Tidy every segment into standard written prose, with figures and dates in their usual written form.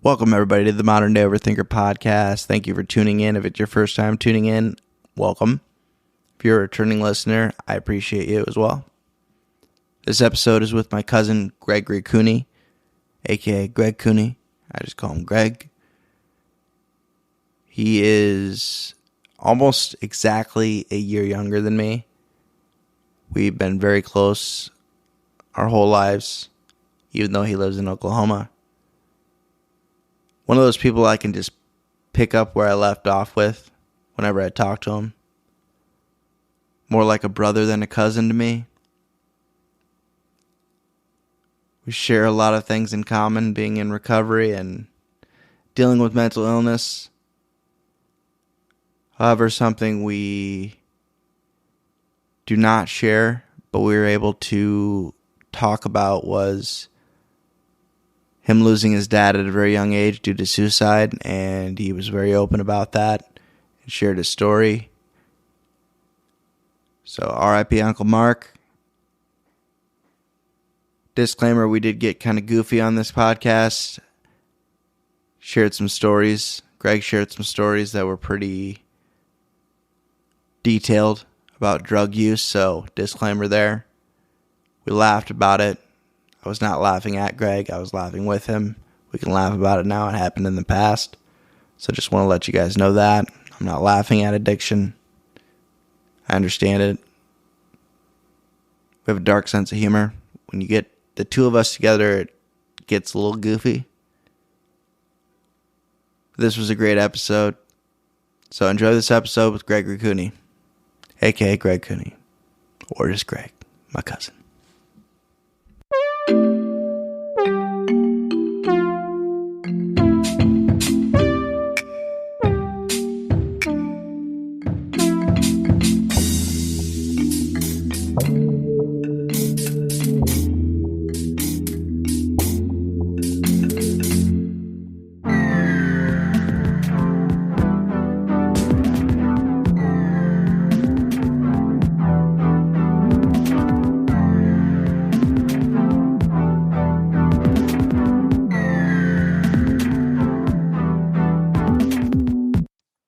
Welcome, everybody, to the Modern Day Overthinker podcast. Thank you for tuning in. If it's your first time tuning in, welcome. If you're a returning listener, I appreciate you as well. This episode is with my cousin, Greg Cooney, a.k.a. Greg Cooney. I just call him Greg. He is almost exactly a year younger than me. We've been very close our whole lives, even though he lives in Oklahoma. One of those people I can just pick up where I left off with whenever I talk to him. More like a brother than a cousin to me. We share a lot of things in common, being in recovery and dealing with mental illness. However, something we do not share, but we were able to talk about was him losing his dad at a very young age due to suicide, and he was very open about that and shared his story. So, R.I.P. Uncle Mark. Disclaimer, we did get kind of goofy on this podcast. Shared some stories. Greg shared some stories that were pretty detailed about drug use, so disclaimer there. We laughed about it. I was not laughing at Greg. I was laughing with him. We can laugh about it now. It happened in the past. So just want to let you guys know that. I'm not laughing at addiction. I understand it. We have a dark sense of humor. When you get the two of us together, it gets a little goofy. This was a great episode. So enjoy this episode with Greg Cooney, a.k.a. Greg Cooney. Or just Greg, my cousin.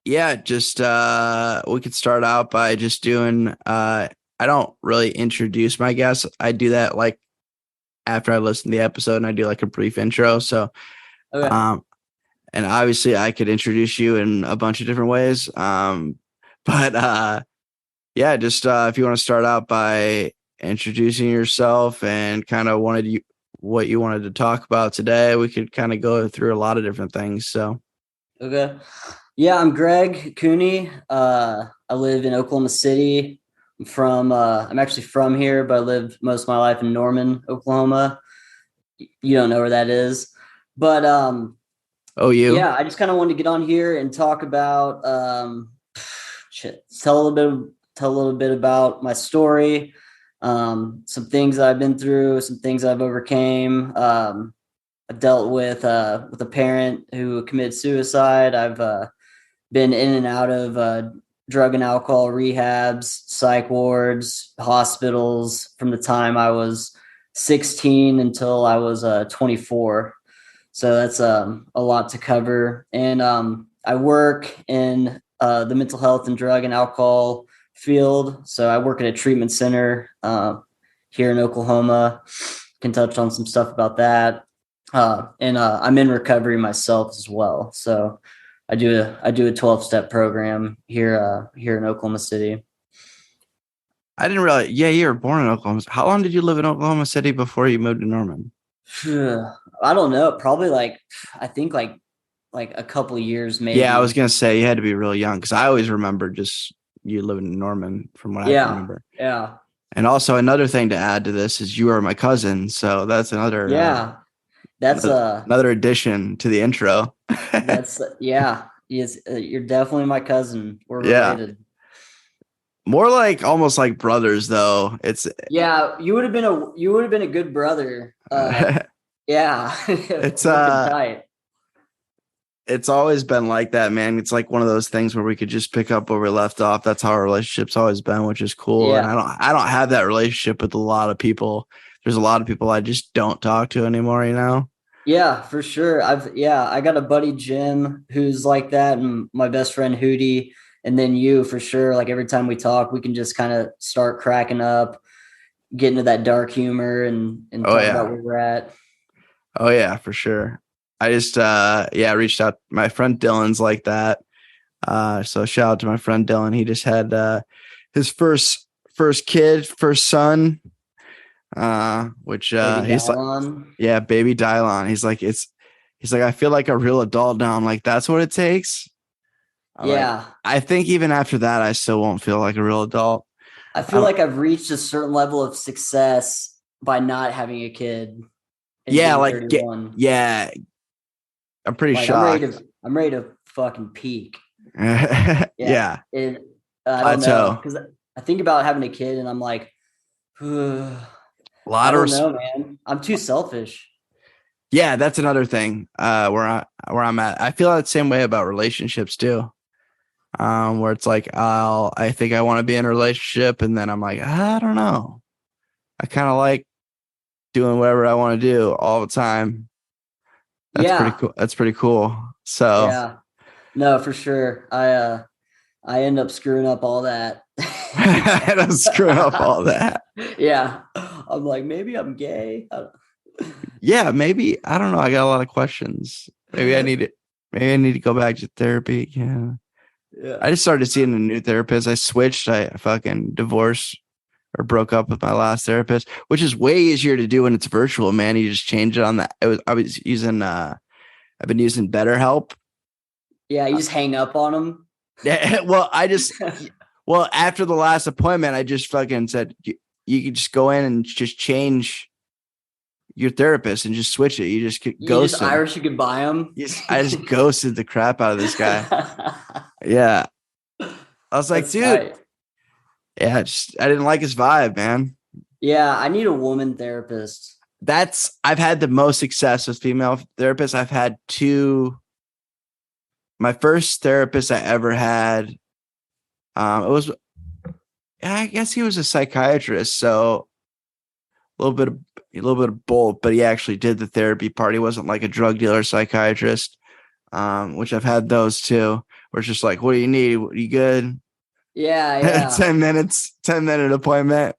Yeah, just we could start out by just doing I don't really introduce my guests. I do that like after I listen to the episode, and I do like a brief intro. So Okay. And obviously I could introduce you in a bunch of different ways. But yeah, just if you want to start out by introducing yourself and kind of what you wanted to talk about today, we could kind of go through a lot of different things. So Okay. Yeah, I'm Greg Cooney. I live in Oklahoma City. I'm actually from here, but I lived most of my life in Norman, Oklahoma. You don't know where that is. But yeah, I just kind of wanted to get on here and talk about tell a little bit about my story, some things that I've been through, some things I've overcame. I dealt with a parent who committed suicide. I've been in and out of drug and alcohol rehabs, psych wards, hospitals from the time I was 16 until I was 24. So that's a lot to cover. And I work in the mental health and drug and alcohol field. So I work at a treatment center here in Oklahoma. Can touch on some stuff about that. And I'm in recovery myself as well. So I do a 12-step program here in Oklahoma City. I didn't realize. Yeah, you were born in Oklahoma. How long did you live in Oklahoma City before you moved to Norman? I don't know. Probably I think like a couple of years maybe. Yeah, I was gonna say you had to be really young because I always remember just you living in Norman from what I can remember. Yeah. And also another thing to add to this is you are my cousin, so that's another. Yeah. That's another addition to the intro. That's you're definitely my cousin. We're related. More like almost like brothers, though. You would have been a good brother. Yeah, it's tight. It's always been like that, man. It's like one of those things where we could just pick up where we left off. That's how our relationship's always been, which is cool. Yeah. And I don't have that relationship with a lot of people. There's a lot of people I just don't talk to anymore, you know? Yeah, for sure. I got a buddy Jim who's like that, and my best friend Hootie, and then you for sure. Like every time we talk, we can just kind of start cracking up, get into that dark humor and Oh talk about yeah. where we're at. Oh yeah, for sure. I just reached out. My friend Dylan's like that. So shout out to my friend Dylan. He just had his first kid, first son. Which Baby he's like, Dylon. yeah, baby Dylon. He's like, I feel like a real adult now. I'm like, that's what it takes. I'm like, Yeah. I think even after that, I still won't feel like a real adult. I feel I'm, like I've reached a certain level of success by not having a kid and yeah, being like, 31. yeah, I'm pretty Like shocked. I'm ready to fucking peak. Yeah. Yeah, And I don't know. plateau. Cause I think about having a kid and I'm like, A I lot of don't know, man. I'm too selfish. yeah, that's another thing. Where I'm at. I feel that same way about relationships too. Where it's like I think I want to be in a relationship, and then I'm like, I don't know. I kind of like doing whatever I want to do all the time. That's pretty Yeah. cool. That's pretty cool. So Yeah. No, for sure. I end up screwing up all that. I'm screwing up all that. Yeah. I'm like, maybe I'm gay. Yeah, maybe I don't know. I got a lot of questions. Maybe I need it. Maybe I need to go back to therapy. Yeah. Yeah. I just started seeing a new therapist. I switched. I fucking divorced or broke up with my last therapist, which is way easier to do when it's virtual, man. You just change it on that. I was using I've been using BetterHelp. Yeah. You just hang up on them. Yeah, well, after the last appointment, I just fucking said you could just go in and just change your therapist and just switch it. You just You just ghost him. Irish, you could buy them. I just ghosted the crap out of this guy. Yeah. I was like, That's dude, tight. yeah, I didn't like his vibe, man. Yeah. I need a woman therapist. I've had the most success with female therapists. I've had two. My first therapist I ever had, it was, I guess he was a psychiatrist. So a little bit of both, but he actually did the therapy part. He wasn't like a drug dealer psychiatrist, which I've had those too, where it's just like, what do you need? Are you good? Yeah. Yeah. 10-minute appointment.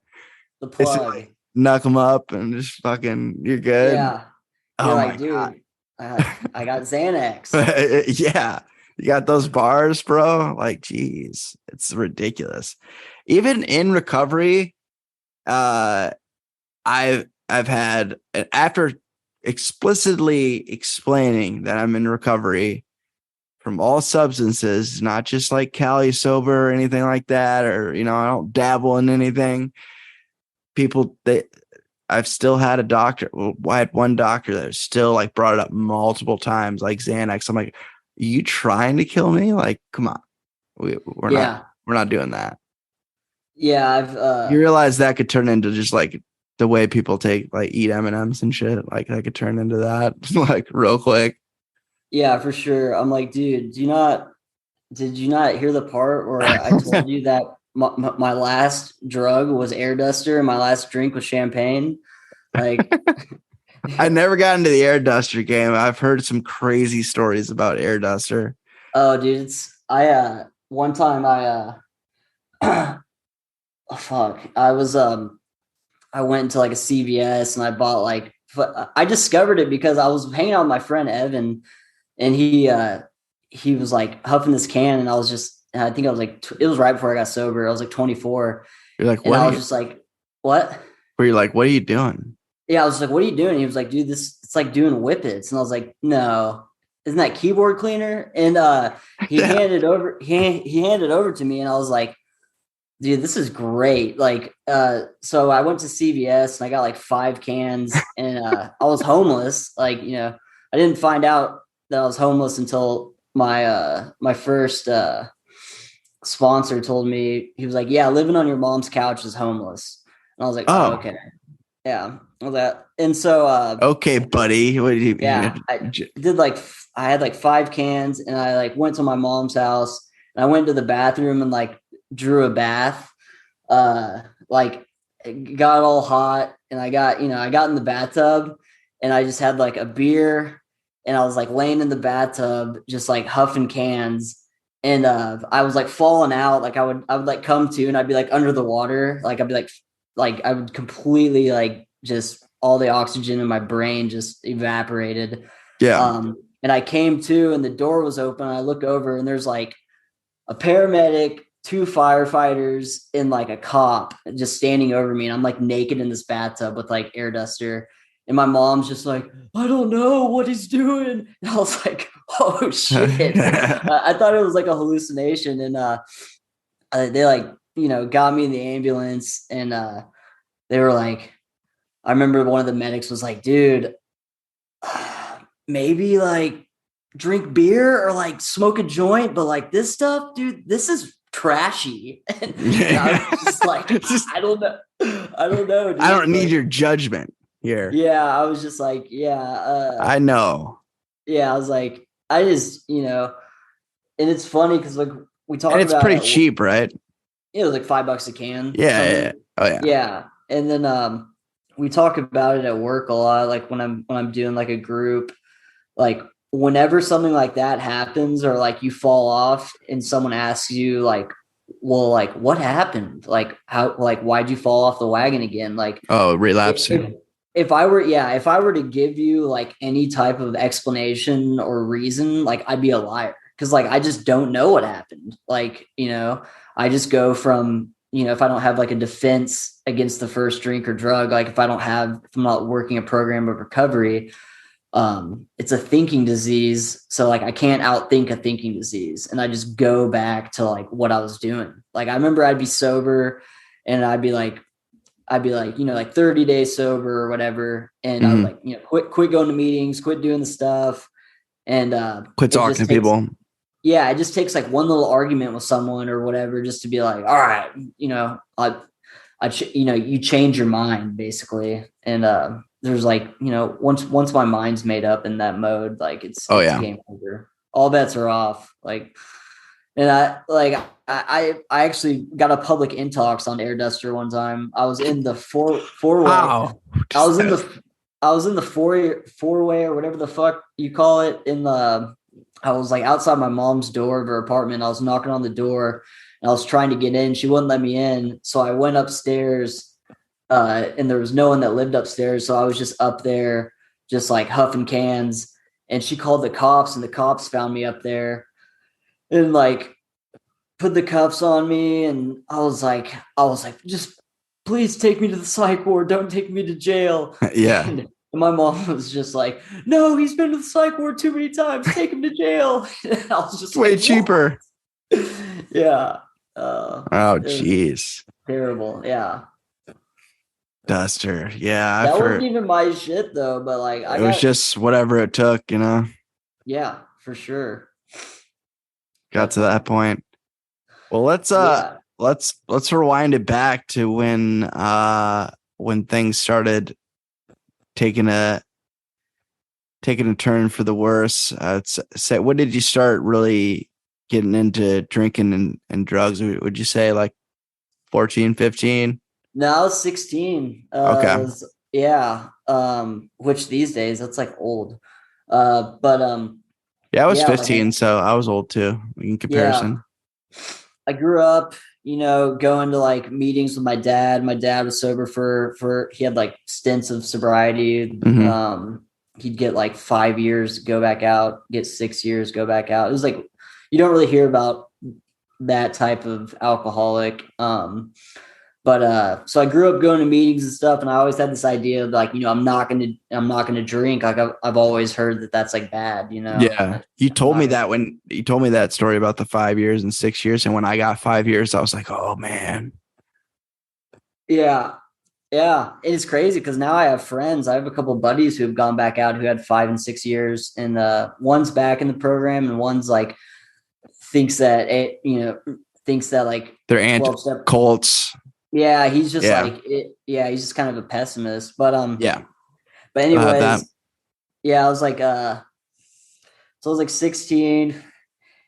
The Basically plug. knock them up and just fucking, you're good. Yeah. You're Oh my like, God. dude, I got Xanax. Yeah. You got those bars, bro. Like, geez, it's ridiculous. Even in recovery, uh, I've had after explicitly explaining that I'm in recovery from all substances, not just like Cali sober or anything like that, or I don't dabble in anything. People I've still had a doctor. Well, I had one doctor that still like brought it up multiple times, like Xanax. I'm like, are you trying to kill me? Like, come on, Yeah. we're not doing that. Yeah. I've, You realize that could turn into just like the way people eat M&Ms and shit. Like that could turn into that like real quick. yeah, for sure. I'm like, dude, did you not hear the part where I told you that my last drug was air duster and my last drink was champagne? Like, I never got into the air duster game. I've heard some crazy stories about air duster. oh, dude, one time oh, fuck, I went into like a CVS and I bought like, I discovered it because I was hanging out with my friend Evan and he was like huffing this can and I think I was like, it was right before I got sober. I was like 24 You're like, and what I are was you? just like, what? Where you're like, what are you doing? Yeah, I was like, what are you doing? He was like, dude, it's like doing whippets. And I was like, no, isn't that keyboard cleaner? And Yeah. he handed it over to me and I was like, dude, this is great. Like, so I went to CVS and I got like 5 cans and I was homeless. Like, I didn't find out that I was homeless until my first sponsor told me. He was like, yeah, living on your mom's couch is homeless. And I was like, oh, Oh, okay. Yeah. Well, that, and so, okay, buddy. What did yeah, I had like 5 cans and I like went to my mom's house and I went to the bathroom and like drew a bath. Like it got all hot and I got in the bathtub and I just had like a beer, and I was like laying in the bathtub, just like huffing cans. And I was like falling out. Like I would like come to, and I'd be like under the water. Like I'd be like I would completely like just all the oxygen in my brain just evaporated. Yeah. And I came to, and the door was open. I look over, and there's like a paramedic, two firefighters, and like a cop just standing over me. And I'm like naked in this bathtub with like air duster. And my mom's just like, I don't know what he's doing. And I was like, oh shit. I thought it was like a hallucination. And they like, got me in the ambulance. And they were like, I remember one of the medics was like, dude, maybe like drink beer or like smoke a joint, but like this stuff, dude, this is trashy. And I was just like, I don't know. Dude. I don't need your judgment here. Yeah, I was just like, yeah. I know. Yeah, I was like, I just, and it's funny because like we talked and it's about pretty cheap, right? It was like $5 a can. Yeah. Oh yeah. Yeah. And then we talk about it at work a lot. Like when I'm doing like a group, like whenever something like that happens, or like you fall off and someone asks you like, well, like what happened? Like how, like, why'd you fall off the wagon again? Like, relapsing. If I were to give you like any type of explanation or reason, like I'd be a liar. Cause like, I just don't know what happened. Like, I just go from, if I don't have like a defense against the first drink or drug, like if I'm not working a program of recovery, it's a thinking disease. So like, I can't outthink a thinking disease. And I just go back to like what I was doing. Like, I remember I'd be sober and I'd be like, like 30 days sober or whatever. And I would like, quit going to meetings, quit doing the stuff, and quit talking to people. Yeah. It just takes like one little argument with someone or whatever, just to be like, all right, you change your mind basically. And there's like, once my mind's made up in that mode, like it's game over. All bets are off. Like, and I actually got a public intox on air duster one time. I was in the four way. Wow. I was in the four way or whatever the fuck you call it. I was like outside my mom's door of her apartment. I was knocking on the door and I was trying to get in. She wouldn't let me in. So I went upstairs and there was no one that lived upstairs. So I was just up there, just like huffing cans. And she called the cops, and the cops found me up there and like put the cuffs on me. And I was like, just please take me to the psych ward. Don't take me to jail. Yeah. And my mom was just like, no, he's been to the psych ward too many times. Take him to jail. And I was just way cheaper. Yeah. Oh, geez. Terrible. Yeah. Duster. Yeah. That wasn't even my shit though, but like it was just whatever it took, Yeah, for sure. Got to that point. Well, let's rewind it back to when things started taking a turn for the worse. When did you start really getting into drinking and drugs? Would you say like 14, 15? No, I was 16. Okay. Yeah. Which these days that's like old. But yeah, I was 15, so I was old too in comparison. Yeah. I grew up, going to like meetings with my dad. My dad was sober for he had like stints of sobriety. Mm-hmm. He'd get like 5 years, go back out, get 6 years, go back out. It was like, you don't really hear about that type of alcoholic. But so I grew up going to meetings and stuff, and I always had this idea of like, I'm not gonna drink. Like I've always heard that that's like bad, Yeah, you told me that when you told me that story about the 5 years and 6 years, and when I got 5 years, I was like, oh man. Yeah, and it's crazy because now I have friends. I have a couple of buddies who have gone back out who had 5 and 6 years, and one's back in the program, and one's like thinks that like they're anti-cults. Yeah, he's just like it. Yeah, he's just kind of a pessimist. But yeah. But anyways, yeah, I was like so I was like 16,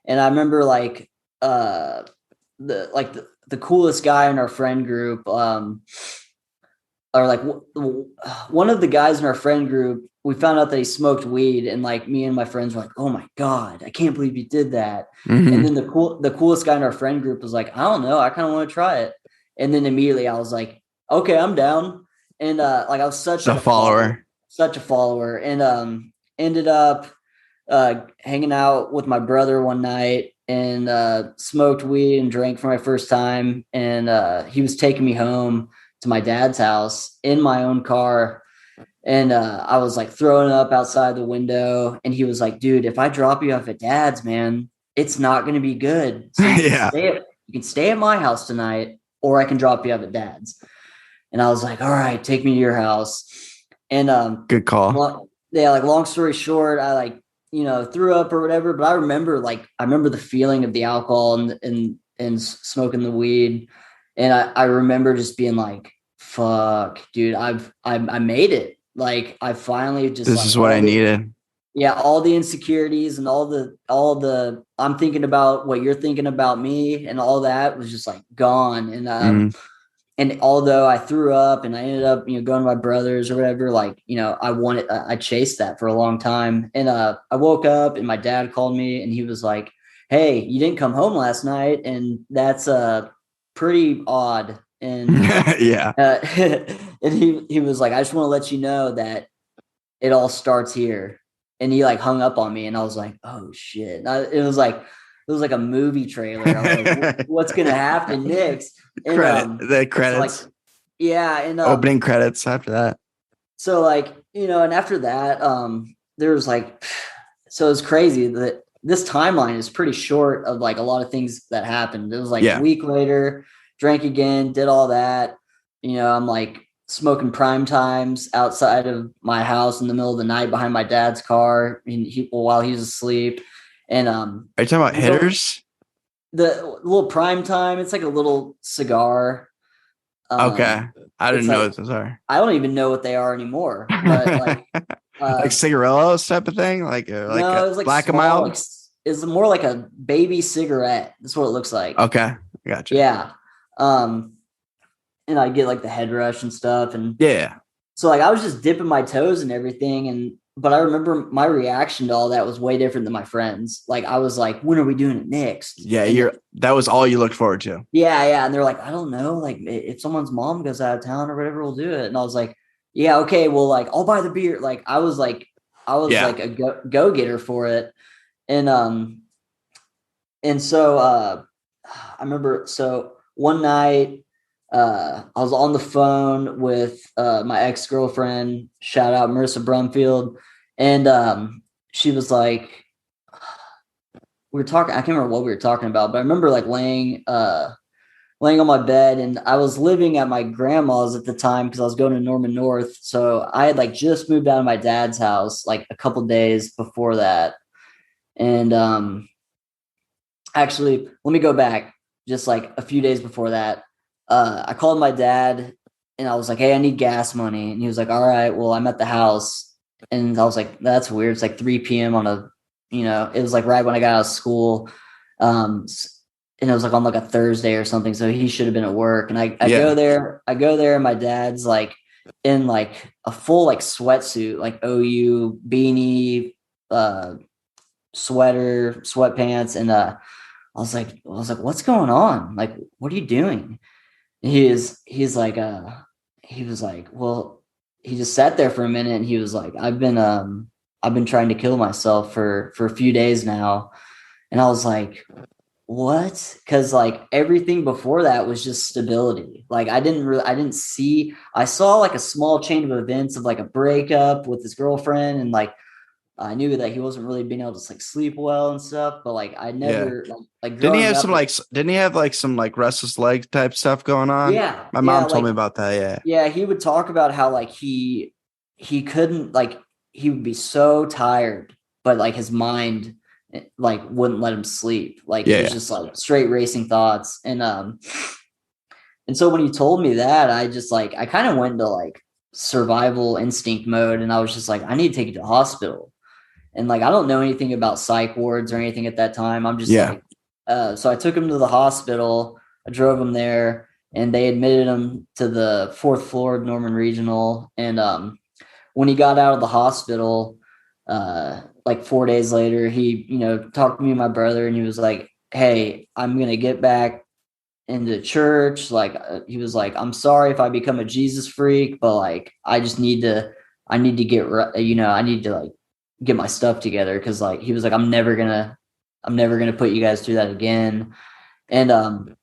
and I remember like the coolest guy in our friend group, or like one of the guys in our friend group we found out that he smoked weed, and like me and my friends were like, "Oh my God, I can't believe you did that." And Mm-hmm. then the coolest guy in our friend group was like, "I don't know, I kind of want to try it." And then immediately I was like, "Okay, I'm down." And like I was The follower. such a follower, and ended up hanging out with my brother one night and smoked weed and drank for my first time. And he was taking me home to my dad's house in my own car. And I was like throwing up outside the window. And he was like, "Dude, if I drop you off at dad's, man, it's not going to be good. So Yeah. you can stay at my house tonight, or I can drop you off at dad's." And I was like, "All right, take me to your house." And Good call. yeah, like long story short, I like, threw up or whatever. But I remember the feeling of the alcohol and smoking the weed. And I remember just being like, fuck, dude, I made it. Like I finally just This like is what I needed. all the insecurities and all the I'm thinking about what you're thinking about me and all that was just like gone. And although I threw up and I ended up, going to my brother's or whatever, like, I chased that for a long time. And I woke up and my dad called me and he was like, "Hey, you didn't come home last night. And that's pretty odd." And Yeah. and he was like, "I just want to let you know that it all starts here." And he like hung up on me and I was like, "Oh shit." It was like a movie trailer. I was like, "What's going to happen next?" And The so like, credits. yeah, and Opening credits after that. so like, and after that, there was like, so it's crazy that this timeline is pretty short of like a lot of things that happened. It was like a Yeah. week later, drank again, did all that. I'm like smoking prime times outside of my house in the middle of the night behind my dad's car, and while he was asleep. And Are you talking about so hitters? the little prime time, it's like a little cigar. Okay. I It's didn't know like, what those are. I don't even know what they are anymore, but like, Like cigarillos type of thing, like no, a it was like black and small, like mild. it's more like a baby cigarette. That's what it looks like. Okay, gotcha. Yeah. Um, and I get like the head rush and stuff. And Yeah, so like I was just dipping my toes and everything. But I remember my reaction to all that was way different than my friends. Like I was like, "When are we doing it next?" yeah. And That was all you looked forward to. yeah. And they're like, "I don't know. Like if someone's mom goes out of town or whatever, we'll do it." And I was like, "Yeah, okay. Well, like I'll buy the beer." Like I was Yeah, like a go getter for it. And so I remember, so one night I was on the phone with my ex-girlfriend, shout out Marissa Brumfield. And she was like, we were talking, I can't remember what we were talking about, but I remember like laying on my bed, and I was living at my grandma's at the time because I was going to Norman North. So I had like just moved out of my dad's house like a couple days before that. And actually, let me go back just like a few days before that. I called my dad and I was like, "Hey, I need gas money." And he was like, "All right, well, I'm at the house." And I was like, "That's weird. It's like 3 p.m. on it was like right when I got out of school." Um, and it was like on like a Thursday or something. So he should have been at work. And I yeah, I go there, and my dad's like in like a full like sweatsuit, like OU beanie, sweater, sweatpants. And I was like, "What's going on? Like, what are you doing?" And he was like, "Well," he just sat there for a minute and he was like, I've been trying to kill myself for a few days now." And I was like, "What?" Because like everything before that was just stability. Like I saw like a small chain of events of like a breakup with his girlfriend, and like I knew that he wasn't really being able to like sleep well and stuff, but like I yeah. never like growing up. Didn't he have like some like restless leg type stuff going on? Yeah, My yeah, mom told me like about that. Yeah, yeah, he would talk about how like he couldn't like he would be so tired, but like his mind like wouldn't let him sleep. Like it was yeah, just like straight racing thoughts. And so when he told me that, I just like I kind of went into like survival instinct mode, and I was just like, "I need to take you to the hospital." And like I don't know anything about psych wards or anything at that time. I'm just yeah. like, so I took him to the hospital. I drove him there, and they admitted him to the fourth floor of Norman Regional. And when he got out of the hospital, like 4 days later, he, talked to me and my brother, and he was like, "Hey, I'm going to get back into church." Like, he was like, "I'm sorry if I become a Jesus freak, but like, I need to get, I need to like get my stuff together." Cause like, he was like, I'm never gonna put you guys through that again. And,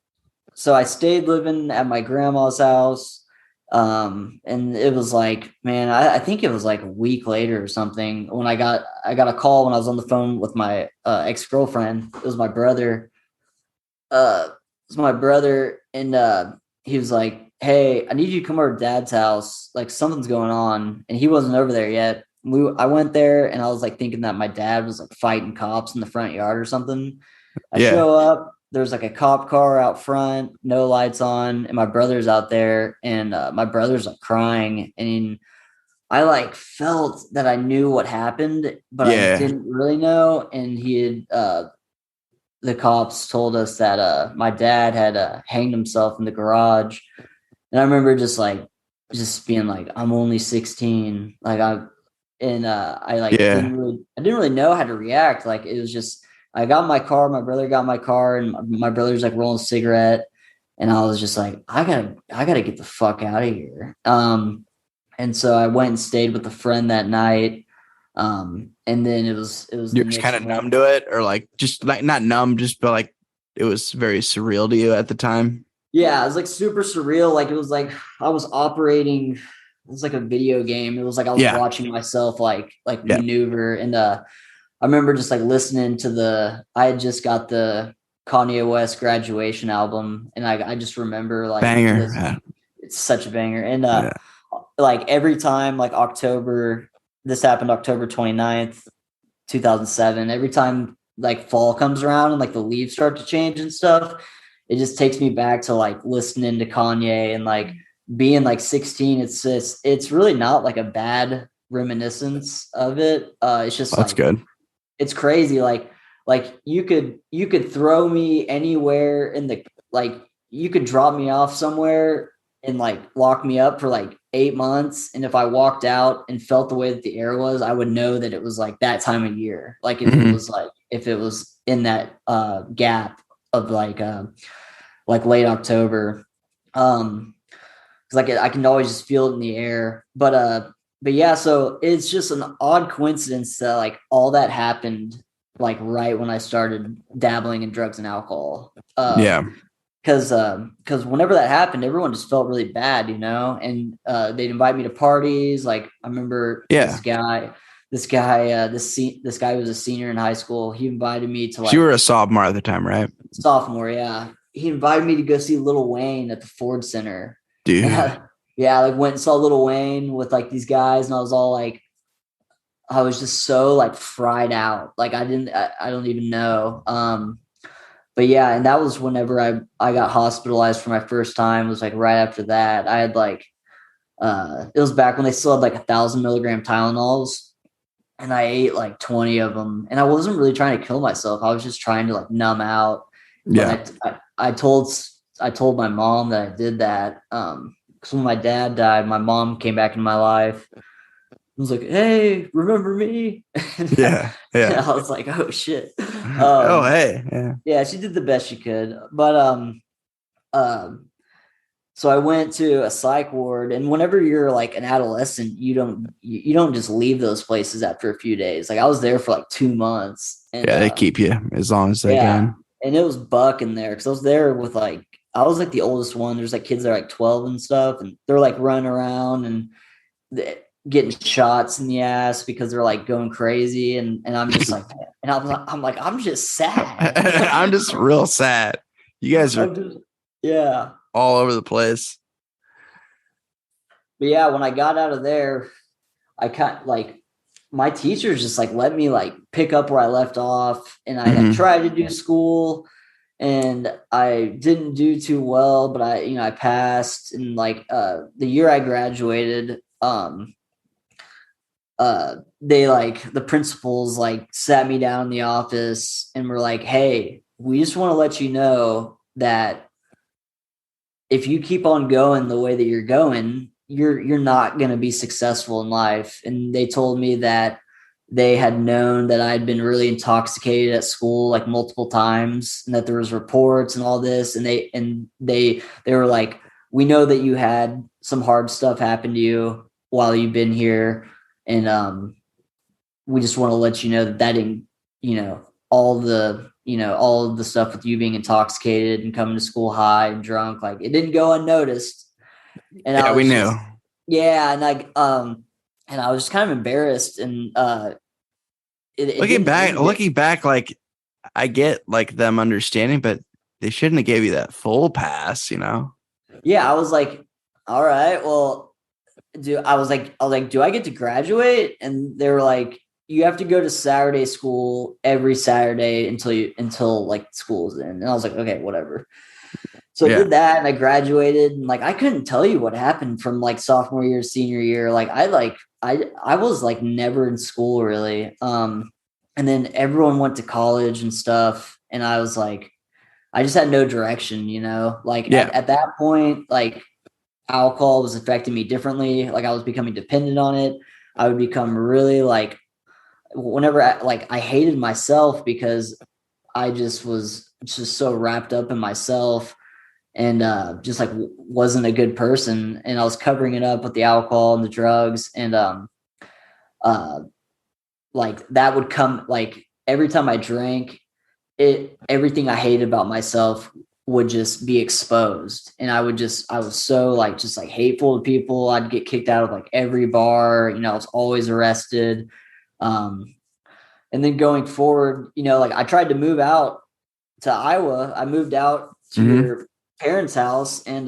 so I stayed living at my grandma's house. And it was like, man, I think it was like a week later or something when I got a call when I was on the phone with my ex-girlfriend. It was my brother. And he was like, "Hey, I need you to come over to Dad's house. Like, something's going on." And he wasn't over there yet. I went there, and I was like thinking that my dad was like fighting cops in the front yard or something. I Yeah. show up, there's like a cop car out front, no lights on, and my brother's out there, and my brother's like crying. And I like felt that I knew what happened, but I Yeah. didn't really know. And the cops told us that my dad had hanged himself in the garage. And I remember just being like, I'm only 16. Like, I like Yeah. I didn't really know how to react. Like, it was just, I got in my car, my brother got in my car, and my brother's like rolling a cigarette. And I was just like, I gotta get the fuck out of here. And so I went and stayed with a friend that night. And then it was You're the just kind next of morning. numb to it, or like just like not numb, just but like it was very surreal to you at the time. Yeah, it was like super surreal. Like, it was like I was operating. It was like a video game. It was like I was Yeah. watching myself like Yeah. maneuver. And I remember just like listening to I had just got the Kanye West Graduation album, and I just remember like Banger. this. Yeah. It's such a banger. And Yeah. like every time like this happened October 29th, 2007. Every time like fall comes around and like the leaves start to change and stuff, it just takes me back to like listening to Kanye and like being like 16. It's really not like a bad reminiscence of it. It's just That's like, good. it's crazy. Like you could throw me anywhere in the, like, you could drop me off somewhere and like lock me up for like 8 months. And if I walked out and felt the way that the air was, I would know that it was like that time of year. Like, Mhm. if it was in that gap of like late October. Cause like I can always just feel it in the air. But yeah, so it's just an odd coincidence that like all that happened like right when I started dabbling in drugs and alcohol. Yeah. Because whenever that happened, everyone just felt really bad, and they'd invite me to parties. Like, I remember Yeah. this guy was a senior in high school. He invited me to So you like were a sophomore at the time, right? sophomore. Yeah. He invited me to go see Lil Wayne at the Ford Center. And Dude. yeah, I like went and saw Lil Wayne with like these guys, and I was all like, I was just so like fried out. Like, I don't even know. But yeah, and that was whenever I got hospitalized for my first time. It was like right after that. I had like it was back when they still had like 1,000 milligram Tylenols, and I ate like 20 of them. And I wasn't really trying to kill myself. I was just trying to like numb out. Yeah. But I told my mom that I did that. Because when my dad died, my mom came back in my life. I was like, "Hey, remember me?" and Yeah. Yeah. I was like, "Oh shit." Oh, hey. Yeah. Yeah, she did the best she could. But um, so I went to a psych ward, and whenever you're like an adolescent, you don't just leave those places after a few days. Like, I was there for like 2 months, and Yeah. They keep you as long as they yeah, can. and it was buck in there because I was there with like, I was like the oldest one. There's like kids that are like 12 and stuff, and they're like running around and getting shots in the ass because they're like going crazy, and I'm just like, and I'm like, I'm just sad. I'm just real sad. You guys are I'm just, yeah. all over the place. But yeah, when I got out of there, I like, my teachers just like let me like pick up where I left off, and I like Mhm. tried to do school, and I didn't do too well, but I passed. And like the year I graduated, they like, the principals like sat me down in the office and were like, "Hey, we just want to let you know that if you keep on going the way that you're going, you're not going to be successful in life. And they told me that they had known that I'd been really intoxicated at school like multiple times, and that there was reports and all this. And they were like, we know that you had some hard stuff happen to you while you've been here. And we just want to let you know that didn't, all of the stuff with you being intoxicated and coming to school high and drunk, like it didn't go unnoticed. And Yeah, we knew. Yeah. And I was just kind of embarrassed. And looking back, like I get like them understanding, but they shouldn't have gave you that full pass, Yeah, I was like, all right, well, do I get to graduate? And they were like, you have to go to Saturday school every Saturday until like school's in. And I was like, okay, whatever. So I did that, and I graduated, and like I couldn't tell you what happened from like sophomore year to senior year. Like I was like never in school really. And then everyone went to college and stuff, and I was like, I just had no direction, Like at that point, like alcohol was affecting me differently. Like I was becoming dependent on it. I would become really like, whenever I hated myself because I just was just so wrapped up in myself, and just like wasn't a good person. And I was covering it up with the alcohol and the drugs. And like that would come, like every time I drank everything I hated about myself would just be exposed. And I was so like, just like hateful to people. I'd get kicked out of like every bar, I was always arrested. And then going forward, like I tried to move out to Iowa. I moved out to your parents' house, and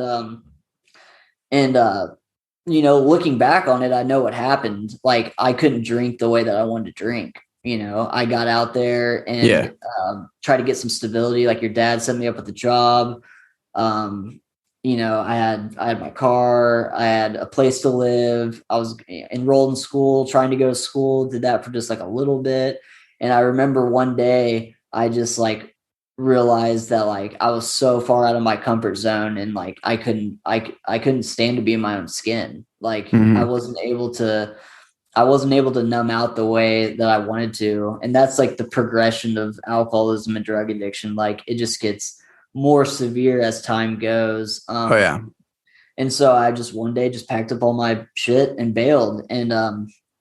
looking back on it, I know what happened. Like I couldn't drink the way that I wanted to drink. I got out there and tried to get some stability. Like your dad set me up with a job. I had my car, I had a place to live. I was enrolled in school, trying to go to school, did that for just like a little bit. And I remember one day I just like realized that like I was so far out of my comfort zone, and like I couldn't stand to be in my own skin. Like I wasn't able to numb out the way that I wanted to. And that's like the progression of alcoholism and drug addiction. Like it just gets more severe as time goes. And so I just one day just packed up all my shit and bailed. And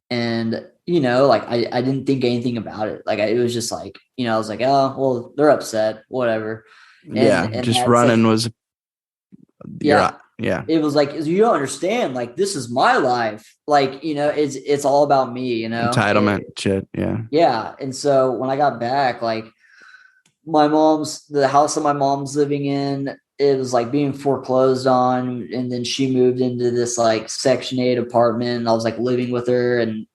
like I didn't think anything about it. Like it was just like, I was like, oh, well, they're upset, whatever. And just running like, was. It was like, you don't understand, like this is my life, like it's all about me, entitlement shit. Yeah. And so when I got back, like the house that my mom's living in, it was like being foreclosed on, and then she moved into this like Section 8 apartment, and I was like living with her, and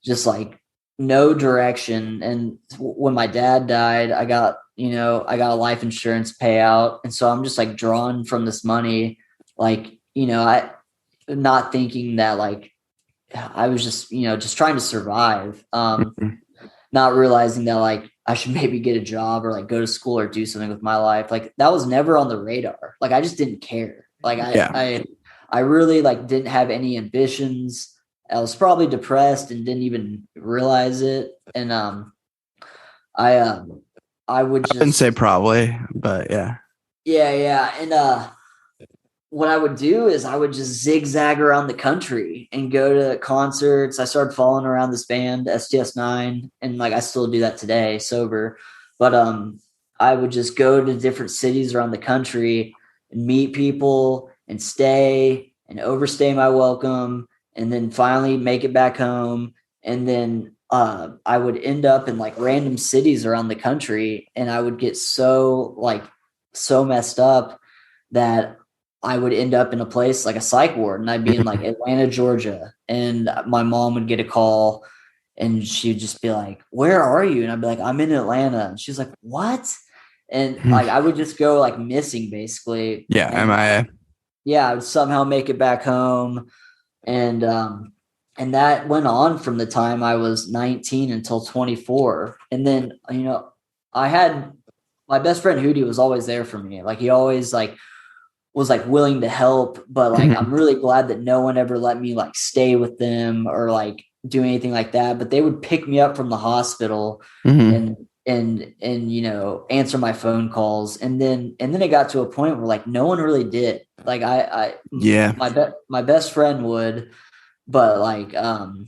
just like no direction. And when my dad died, I got a life insurance payout. And so I'm just like drawn from this money, like, I not thinking that like I was just, just trying to survive. Not realizing that like I should maybe get a job or like go to school or do something with my life. Like that was never on the radar. Like I just didn't care. Like I really like didn't have any ambitions. I was probably depressed and didn't even realize it. And I would just, I didn't say probably, but yeah. And what I would do is I would just zigzag around the country and go to concerts. I started following around this band STS9, and like I still do that today sober. But I would just go to different cities around the country and meet people and stay and overstay my welcome, and then finally make it back home. And then I would end up in like random cities around the country, and I would get so messed up that I would end up in a place like a psych ward, and I'd be in like Atlanta, Georgia, and my mom would get a call, and she'd just be like, "Where are you?" And I'd be like, "I'm in Atlanta." And she's like, "What?" And like I would just go like missing basically. Yeah, MIA. Yeah, I would somehow make it back home. And that went on from the time I was 19 until 24. And then, I had my best friend Hootie was always there for me. Like he always like was like willing to help, but like Mhm. I'm really glad that no one ever let me like stay with them or like do anything like that. But they would pick me up from the hospital Mhm. and answer my phone calls, and then it got to a point where like no one really did. Like Yeah. my best friend would, but like and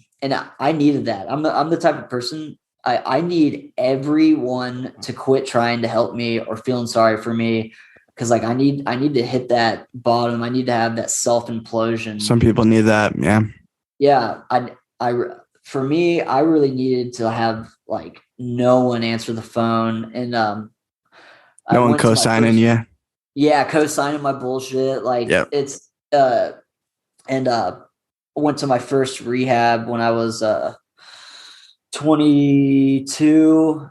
I needed that. I'm the type of person, I need everyone to quit trying to help me or feeling sorry for me, because like I need to hit that bottom. I need to have that self implosion. Some people need that. Yeah. Yeah, I for me, I really needed to have like no one answer the phone, and I No one went to my co-signing first, you. yeah, co-signing my bullshit. Like Yep. it's and went to my first rehab when I was 22.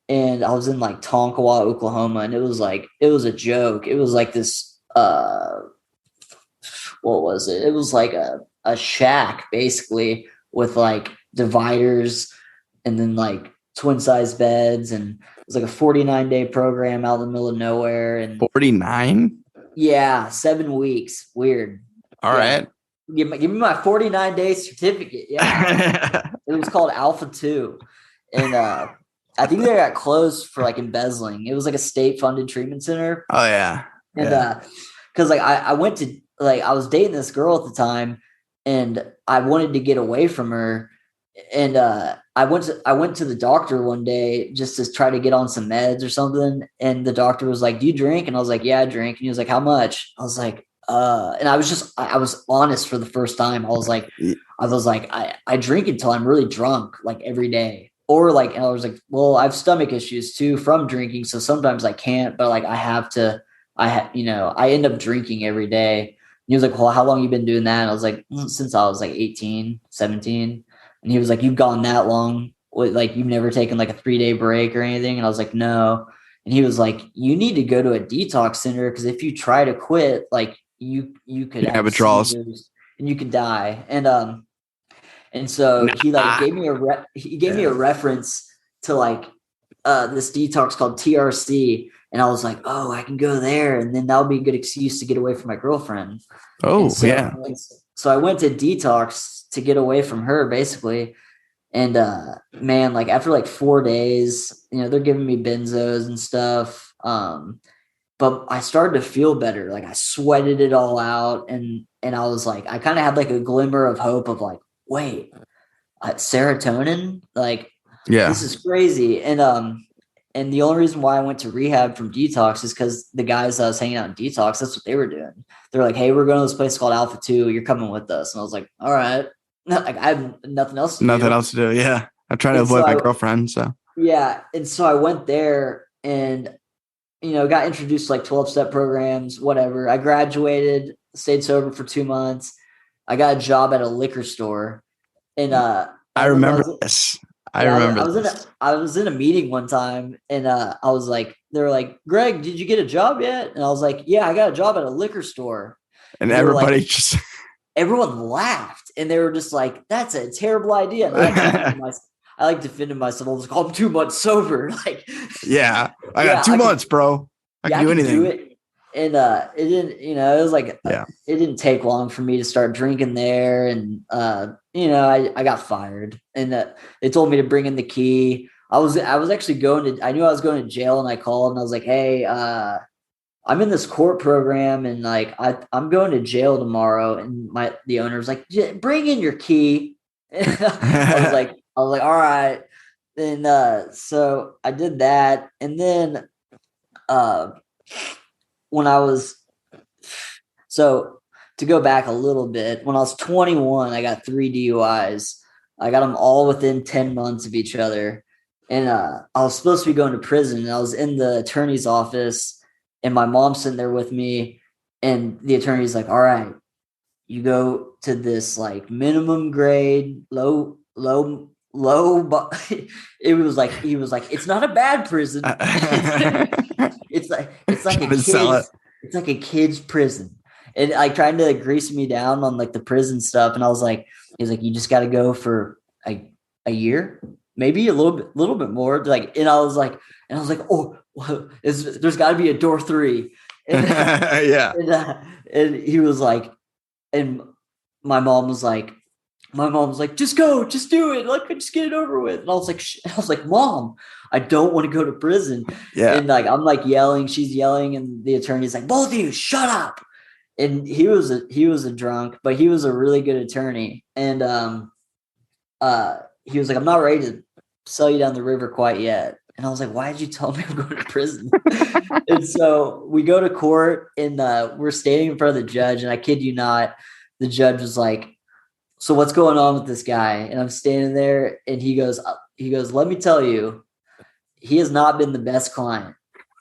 And I was in like Tonkawa, Oklahoma, and it was a joke. It was like this what was it? It was like a shack basically with like dividers and then like twin size beds, and it was like a 49-day program out in the middle of nowhere. And 49. yeah, 7 weeks. Weird. All Yeah. right. Give me my 49-day certificate. Yeah. It was called Alpha 2. And I think they got closed for like embezzling. It was like a state funded treatment center. Oh yeah. And Yeah. because like I went to, like, I was dating this girl at the time, and I wanted to get away from her. And I went to the doctor one day just to try to get on some meds or something. And the doctor was like, "Do you drink?" And I was like, "Yeah, I drink." And he was like, "How much?" I was like, and I was honest for the first time. I drink until I'm really drunk, like every day. Or like, and I was like, well, I have stomach issues too from drinking. So sometimes I can't, but like I have to, I end up drinking every day. And he was like, well, how long you been doing that? And I was like, since I was like 18, 17. And he was like, you've gone that long? Like you've never taken like a 3-day break or anything? And I was like, no. And he was like, you need to go to a detox center, because if you try to quit, like you could You have have withdrawals. seizures and you could die. And so he like Nah. gave me a Yeah. reference to like this detox called TRC. And I was like, oh, I can go there, and then that'll be a good excuse to get away from my girlfriend. And Oh so yeah. I went to detox to get away from her, basically. And man, like after like 4 days, they're giving me benzos and stuff. But I started to feel better. Like I sweated it all out, and I was like, I kind of had like a glimmer of hope of like, wait, serotonin, like Yeah. this is crazy. And the only reason why I went to rehab from detox is because the guys I was hanging out in detox, that's what they were doing. They're like, hey, we're going to this place called Alpha 2. You're coming with us. And I was like, all right. Like I have nothing else to Nothing do. else to do. Yeah. I'm trying to And so avoid my girlfriend. So I went there, and got introduced to like 12-step programs, whatever. I graduated, stayed sober for 2 months. I got a job at a liquor store. And I I remember remember this. I yeah, remember this. I was in a meeting one time, and I was like, they were like, Greg, did you get a job yet? And I was like, yeah, I got a job at a liquor store. And And they were like, everybody just everyone laughed, and they were just like, that's a terrible idea. And I like defended myself. I was like, I'm 2 months sober. Like, yeah. I got yeah, 2 months, bro. I yeah, can I do can do anything. it. And it didn't, it was like, Yeah. it didn't take long for me to start drinking there. And, I got fired, and they told me to bring in the key. I was actually I knew I was going to jail, and I called and I was like, hey, I'm in this court program, and like, I'm going to jail tomorrow. And the owner was like, bring in your key. I was like, all right. And, so I did that. And then, uh, when I was so to go back a little bit, when I was 21, I got 3 DUIs. I got them all within 10 months of each other. And I was supposed to be going to prison, and I was in the attorney's office, and my mom's sitting there with me, and the attorney's like, all right, you go to this like minimum grade, low. It was like, he was like, it's not a bad prison. It's like a Trying to sell it. it's like a kid's prison. And like trying to grease me down on like the prison stuff. And I was like, he's like, you just got to go for a year, maybe a little bit more. Like, and I was like, oh, there's got to be a door 3. And, Yeah. and he was like, and my mom was like, just go, just do it. Like, just get it over with. And I was like, Mom, I don't want to go to prison. Yeah. And like, I'm like yelling, she's yelling. And the attorney's like, both of you shut up. And he was a drunk, but he was a really good attorney. And, he was like, I'm not ready to sell you down the river quite yet. And I was like, why did you tell me I'm going to prison? And so we go to court and we're standing in front of the judge. And I kid you not, the judge was like, so what's going on with this guy? And I'm standing there and he goes, let me tell you, he has not been the best client.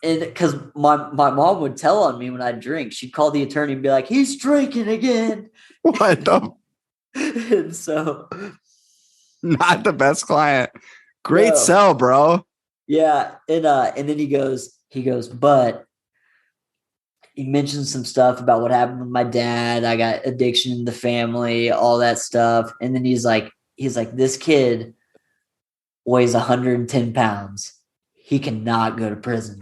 And because my mom would tell on me when I drink, she'd call the attorney and be like, he's drinking again. What the? And so, not the best client. Great No. sell, bro. Yeah. And then he goes, but he mentioned some stuff about what happened with my dad. I got addiction in the family, all that stuff. And then he's like, this kid weighs 110 pounds. He cannot go to prison.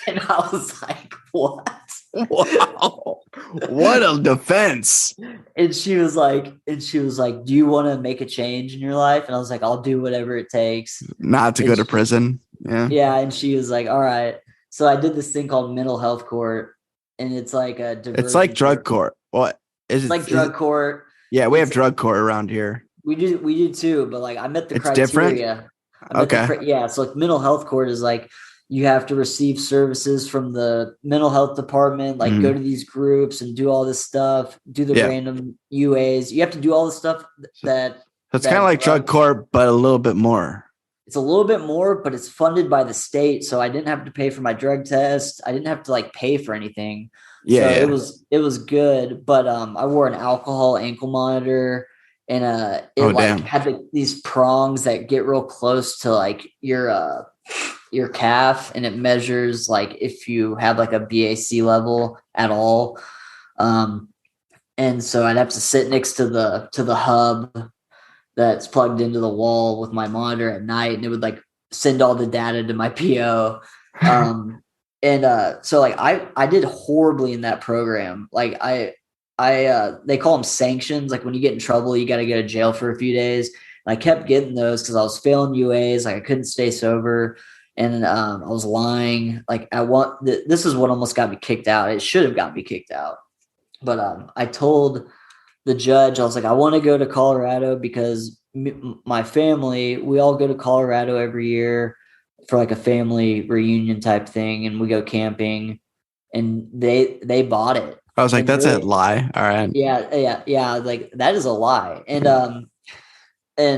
And I was like, what? Wow. What a defense. And she was like, do you want to make a change in your life? And I was like, I'll do whatever it takes. Not to go to prison. Yeah. Yeah. And she was like, all right. So I did this thing called mental health court. And it's like it's like drug court. What is it? It's like drug court. Yeah, we have drug court around here. We do too, but like I met the it's criteria. Different? Okay. Yeah, so like mental health court is like you have to receive services from the mental health department, like go to these groups and do all this stuff, do the random UAs. You have to do all the stuff that. So it's kind of like drug court, but a little bit more. It's a little bit more, but it's funded by the state. So I didn't have to pay for my drug test. I didn't have to like pay for anything. Yeah. So it was good. But I wore an alcohol ankle monitor and it had these prongs that get real close to like your calf, and it measures like if you have like a BAC level at all. And so I'd have to sit next to the hub that's plugged into the wall with my monitor at night, and it would like send all the data to my PO. So like I did horribly in that program. Like they call them sanctions. Like when you get in trouble, you got to go to jail for a few days. And I kept getting those because I was failing UAs. Like I couldn't stay sober, and I was lying. Like this is what almost got me kicked out. It should have got me kicked out. But I told the judge, I was like, I want to go to Colorado because my family, we all go to Colorado every year for like a family reunion type thing. And we go camping, and they bought it. I was like, that's a lie. All right. Yeah. Like that is a lie. And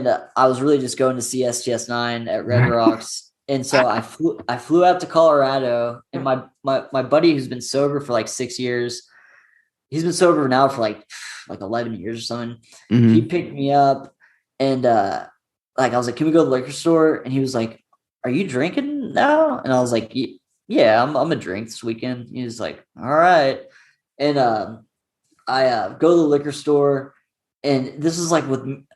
I was really just going to see STS9 at Red Rocks. And so I flew out to Colorado, and my buddy who's been sober for like 6 years, he's been sober now for like 11 years or something. Mm-hmm. He picked me up, and like I was like, can we go to the liquor store? And he was like, are you drinking now? And I was like, yeah, I'm a drink this weekend. He was like, all right. And I go to the liquor store, and this is like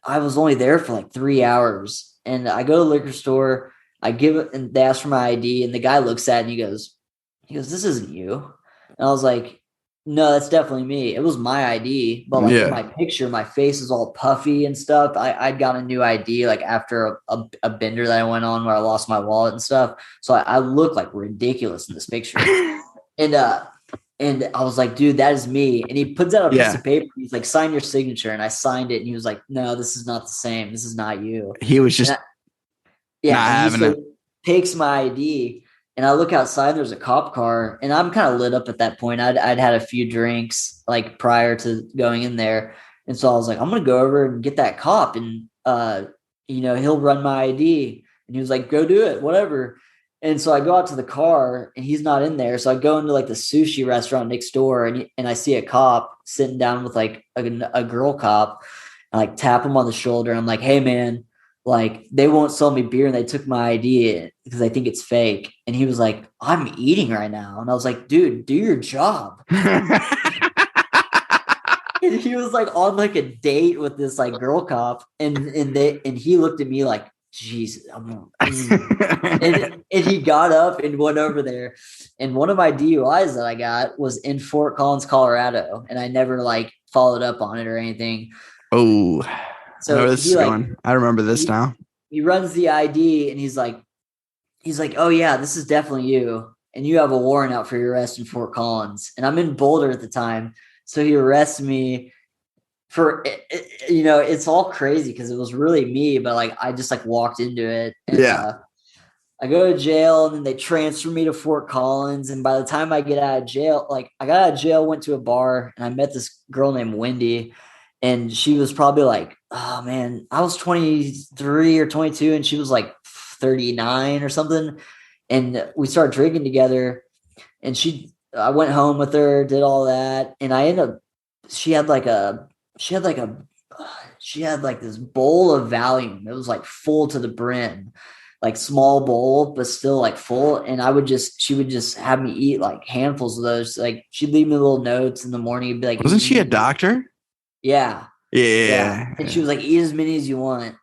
I was only there for like 3 hours, and I go to the liquor store, I give it, and they ask for my ID, and the guy looks at it and he goes, this isn't you. And I was like, no, that's definitely me. It was my ID, but like in my picture, my face is all puffy and stuff. I'd got a new ID like after a bender that I went on where I lost my wallet and stuff. So I look like ridiculous in this picture. And I was like, dude, that is me. And he puts out a piece of paper. He's like, sign your signature. And I signed it. And he was like, no, this is not the same. This is not you. He was just takes my ID. And I look outside, there's a cop car, and I'm kind of lit up at that point. I'd had a few drinks like prior to going in there. And so I was like, I'm going to go over and get that cop, and, he'll run my ID. And he was like, go do it, whatever. And so I go out to the car, and he's not in there. So I go into like the sushi restaurant next door, and I see a cop sitting down with like a girl cop. I like tap him on the shoulder. And I'm like, hey man, like they won't sell me beer, and they took my ID because I think it's fake. And he was like, I'm eating right now. And I was like, dude, do your job. And he was like on like a date with this like girl cop, and he looked at me like, jeez. And he got up and went over there. And one of my DUIs that I got was in Fort Collins, Colorado. And I never like followed up on it or anything. Oh, I know So where this is going. I remember this now. he runs the ID and he's like, oh yeah, this is definitely you. And you have a warrant out for your arrest in Fort Collins. And I'm in Boulder at the time. So he arrests me for, it's all crazy because it was really me, but like, I just like walked into it. And I go to jail and then they transfer me to Fort Collins. And by the time I get out of jail, like I got out of jail, went to a bar and I met this girl named Wendy. And she was probably like, oh man, I was 23 or 22 and she was like 39 or something. And we started drinking together and I went home with her, did all that. And I ended up, she had like this bowl of Valium. It was like full to the brim, like small bowl, but still like full. And she would just have me eat like handfuls of those. Like she'd leave me little notes in the morning. And be like, wasn't she a doctor? Yeah. Yeah. And she was like, eat as many as you want.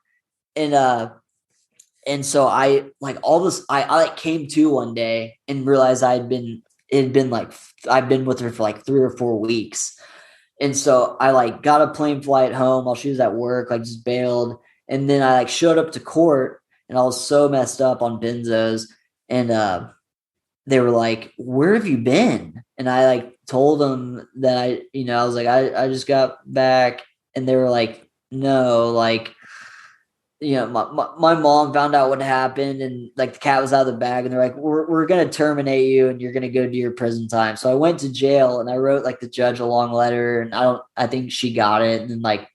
And so I like all this, I like came to one day and realized I've been with her for like 3 or 4 weeks. And so I like got a plane flight home while she was at work, like just bailed. And then I like showed up to court and I was so messed up on benzos. And they were like, where have you been? And I like told them that I was like, I just got back. And they were like, no, like, my mom found out what happened and like the cat was out of the bag and they're like, we're going to terminate you and you're going to go do your prison time. So I went to jail and I wrote like the judge a long letter and I think she got it. And then like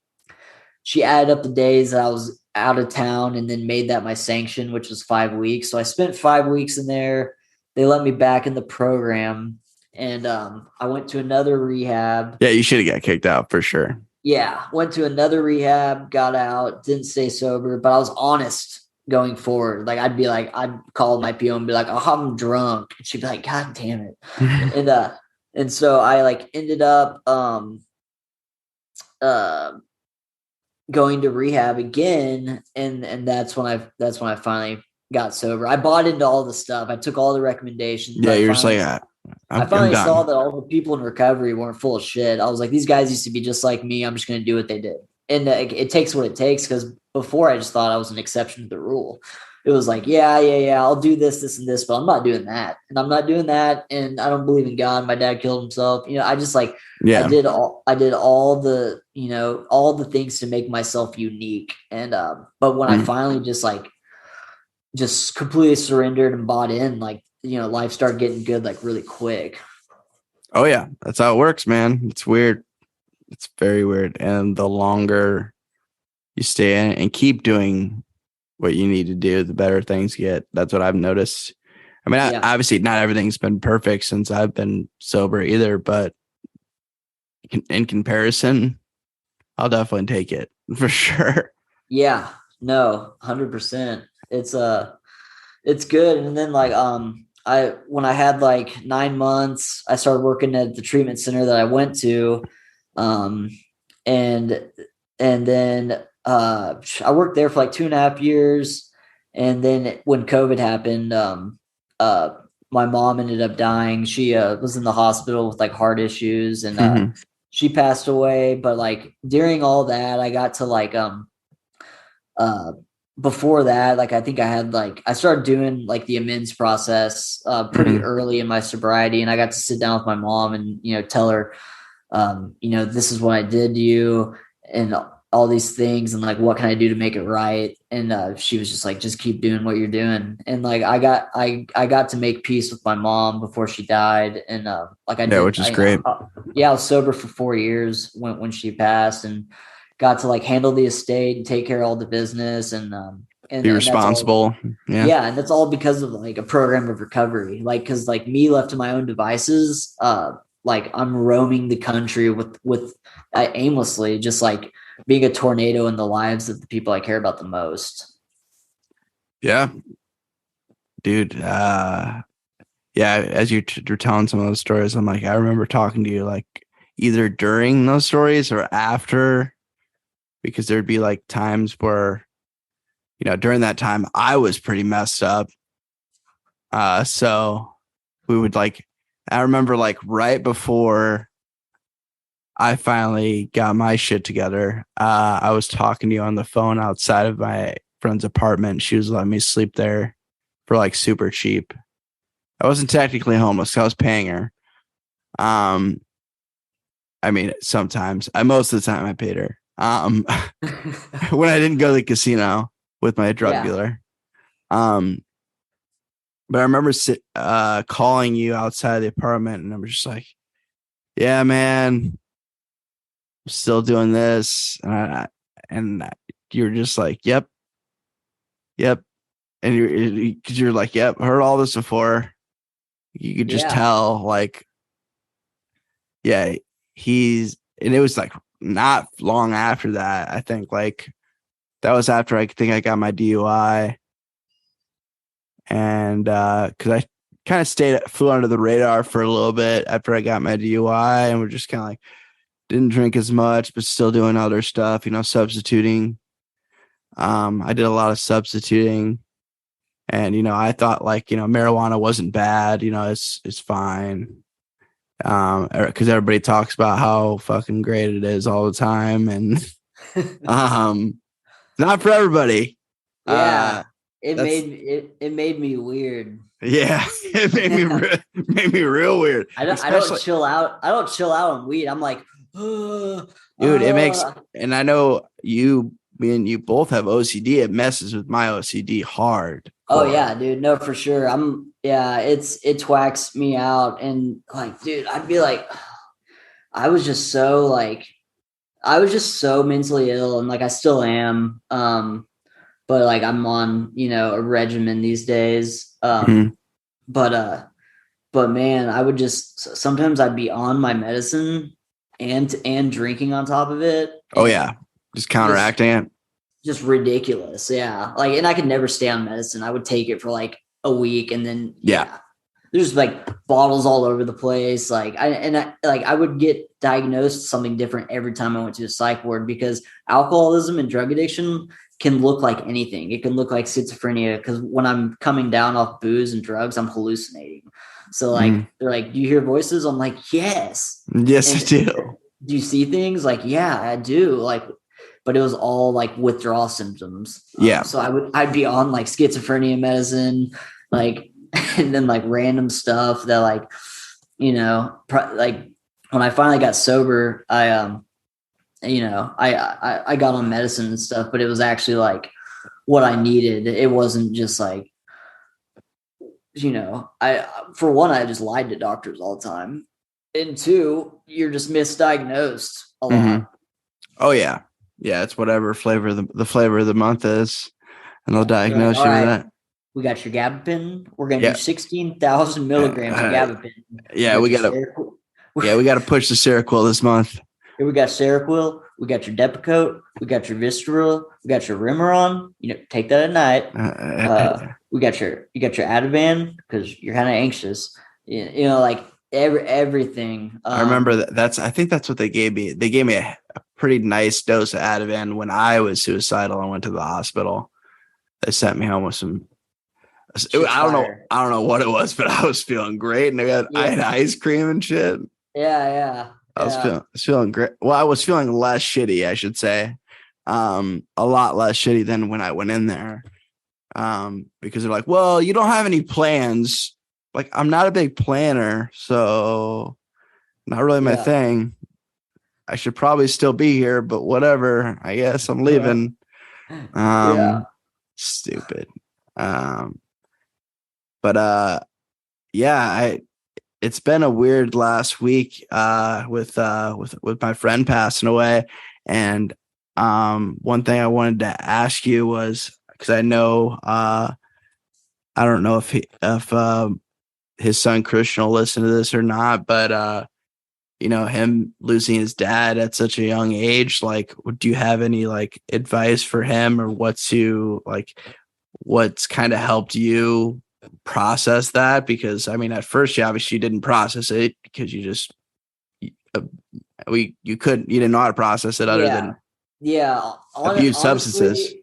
she added up the days that I was out of town and then made that my sanction, which was 5 weeks. So I spent 5 weeks in there. They let me back in the program and I went to another rehab. Yeah, you should have got kicked out for sure. Yeah, went to another rehab, got out, didn't stay sober, but I was honest going forward. Like I'd call my PO and be like, "Oh, I'm drunk," and she'd be like, "God damn it!" and so I like ended up going to rehab again, and that's when I finally got sober. I bought into all the stuff. I took all the recommendations. Yeah, you're just like, I finally saw that all the people in recovery weren't full of shit. I was like, these guys used to be just like me. I'm just going to do what they did. And it takes what it takes because before I just thought I was an exception to the rule. It was like, yeah, I'll do this, and this, but I'm not doing that. And I'm not doing that. And I don't believe in God. My dad killed himself. I just like, I did all the, all the things to make myself unique. And, but when I finally just completely surrendered and bought in, like, life started getting good, like really quick. Oh yeah. That's how it works, man. It's weird. It's very weird. And the longer you stay in it and keep doing what you need to do, the better things get. That's what I've noticed. I mean, obviously not everything's been perfect since I've been sober either, but in comparison, I'll definitely take it for sure. Yeah, no, 100%. It's good. And then like, when I had like 9 months, I started working at the treatment center that I went to. And then I worked there for like 2.5 years. And then when COVID happened, my mom ended up dying. She was in the hospital with like heart issues and she passed away. But like during all that, I got to like before that, like I think I started doing like the amends process pretty early in my sobriety, and I got to sit down with my mom and tell her, this is what I did to you, and all these things, and like what can I do to make it right? And she was just like, just keep doing what you're doing, and like I got to make peace with my mom before she died, and which is great. I was sober for 4 years when she passed, and got to like handle the estate and take care of all the business and be responsible. And that's all because of like a program of recovery. Like, cause like me left to my own devices, like I'm roaming the country with aimlessly, just like being a tornado in the lives of the people I care about the most. Yeah, dude. As you're telling some of those stories, I'm like, I remember talking to you like either during those stories or after, because there'd be like times where, during that time, I was pretty messed up. So we would I remember right before I finally got my shit together, I was talking to you on the phone outside of my friend's apartment. She was letting me sleep there for super cheap. I wasn't technically homeless. I was paying her. I mean, sometimes most of the time I paid her. When I didn't go to the casino with my drug dealer. But I remember calling you outside the apartment, and I was just like, yeah, man, I'm still doing this. And you're just like, yep. And you're like, yep, heard all this before. You could just tell, yeah, and it was not long after that. I think that was after I think I got my DUI. And because I kind of flew under the radar for a little bit after I got my DUI, and we're just kind of didn't drink as much, but still doing other stuff, substituting. I did a lot of substituting, and I thought marijuana wasn't bad, it's fine. Because everybody talks about how fucking great it is all the time, and not for everybody. It made me weird. Yeah, it made me real weird. I don't chill out. I don't chill out on weed. I'm like, dude, it makes, and I know me and you both have OCD. It messes with my OCD hard. Oh yeah, dude. No, for sure. It twacks me out. And dude, I'd be like, I was just so mentally ill, and I still am. But I'm on, a regimen these days. But man, I would sometimes I'd be on my medicine and drinking on top of it. Oh yeah. Just counteracting it. Just ridiculous. Yeah. And I could never stay on medicine. I would take it for a week, and then there's bottles all over the place. I would get diagnosed something different every time I went to a psych ward, because alcoholism and drug addiction can look like anything. It can look like schizophrenia, because when I'm coming down off booze and drugs, I'm hallucinating. So they're like, do you hear voices? I'm like, yes. Yes, I do. Do you see things? Yeah, I do. But it was all withdrawal symptoms. Yeah. So I'd be on schizophrenia medicine, and then random stuff that when I finally got sober, I got on medicine and stuff, but it was actually what I needed. It wasn't just for one, I just lied to doctors all the time. And two, you're just misdiagnosed a lot. Oh yeah. Yeah. It's whatever flavor the flavor of the month is, and they'll diagnose you with that. We got your gabapentin. We're going to do 16,000 milligrams of gabapentin. Yeah. We got to push the Seroquel this month. Here we got Seroquel, we got your Depakote, we got your Visceral, we got your Remeron. Take that at night. You got your Ativan, because you're kind of anxious. Everything. I remember I think that's what they gave me. They gave me a pretty nice dose of Ativan when I was suicidal and went to the hospital. They sent me home with some. I don't know what it was, but I was feeling great, and I had ice cream and shit. Yeah. I was feeling great. Well, I was feeling less shitty, I should say. A lot less shitty than when I went in there. Because they're like, well, you don't have any plans. I'm not a big planner, so not really my thing. I should probably still be here, but whatever. I guess I'm leaving. Stupid. It's been a weird last week with my friend passing away, and one thing I wanted to ask you was, because I know I don't know if his son Christian will listen to this or not, but him losing his dad at such a young age, do you have any advice for him, or what's kind of helped you process that? Because at first you obviously didn't process it, because you didn't know how to process it other than abuse substances.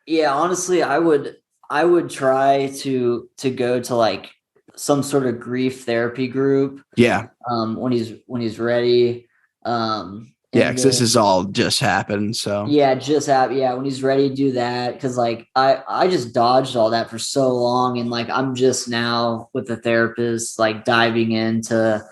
Yeah, honestly, I would try to go to like some sort of grief therapy group Yeah. when he's ready. Yeah. And Cause this then is all just happened. So yeah, when he's ready to do that, because like I just dodged all that for so long, and like I'm just now with the therapist like diving into